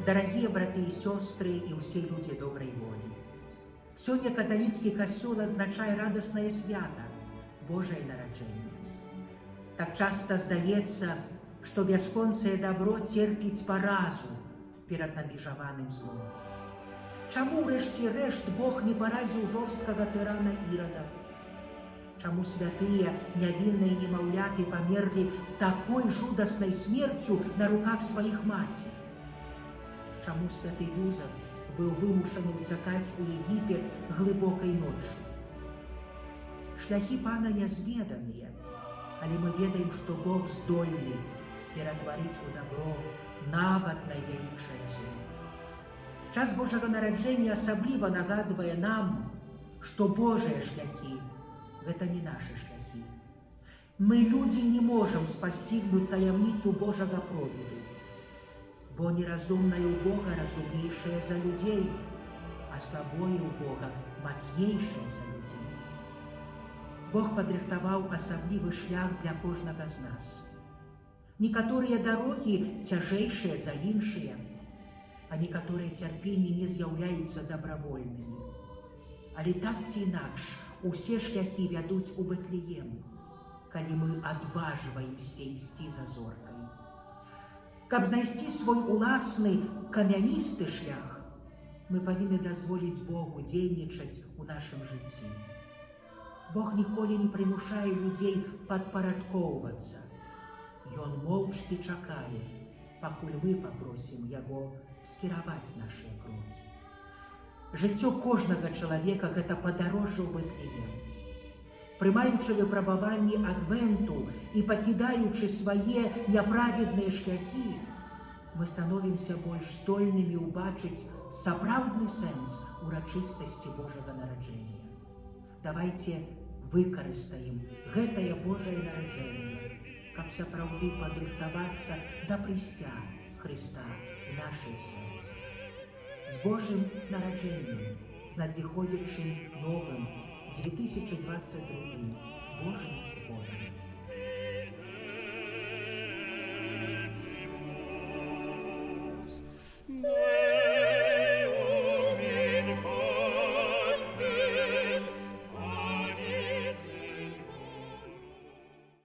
Дорогие браты и сестры и все люди доброй воли, сегодня католический костел означает радостное свято, Божие нараджение. Так часто здається, что бесконцее добро терпить поразу перед набежаваным злом. Чому врешті-решт Бог не поразил жорсткого тирана Ирода? Чому святые, невинные немовляты померли такой жудасной смертью на руках своих матей? Чому святый Юзеф был вымушен утекать у Египет глубокой ночью? Шляхи Пана незведанные, але мы ведаем, что Бог здольный ператворить у добро нават найвялікшае зло. Час Божьего нараджения особливо нагадывая нам, что Божие шляхи – это не наши шляхи. Мы, люди, не можем постигнуть таямницу Божьего провиду, бо неразумное у Бога разумнейшее за людей, а слабое у Бога мацнейшее за людей. Бог подрыхтовал особливый шлях для кожного з нас. Некоторые дороги тяжейшие за іншие, а некоторые терпения не з'являються добровольными. Але так ці інакш, усе шляхи вядуць у Бэтлеем, калі мы адважваемся ісці за зоркай. Каб знайсці свой уласны камяністы шлях, мы павінны дазволіць Богу дзейнічаць у нашым жыцці. Бог ніколі не прымушае людзей падпарадкоўвацца. Ён моўчкі чакае, пакуль мы попросім Яго скіраваць нашыя крокі. Жыццё кожнага чалавека – гэта падарожжа ў Бэтлеем. Прымаючы выпрабаванні адвенту і пакідаючы свае няправедныя шляхі, мы становімся больш здольнымі ўбачыць сапраўдны сэнс урачыстасці Божага нараджэння. Давайте выкарыстаем гэтае Божае нараджэнне, каб сапраўды падрыхтавацца да прыйсця Христа в нашей сердце. С Божьим нараджением, с надзіходзячым новым 2022 Божьим годом.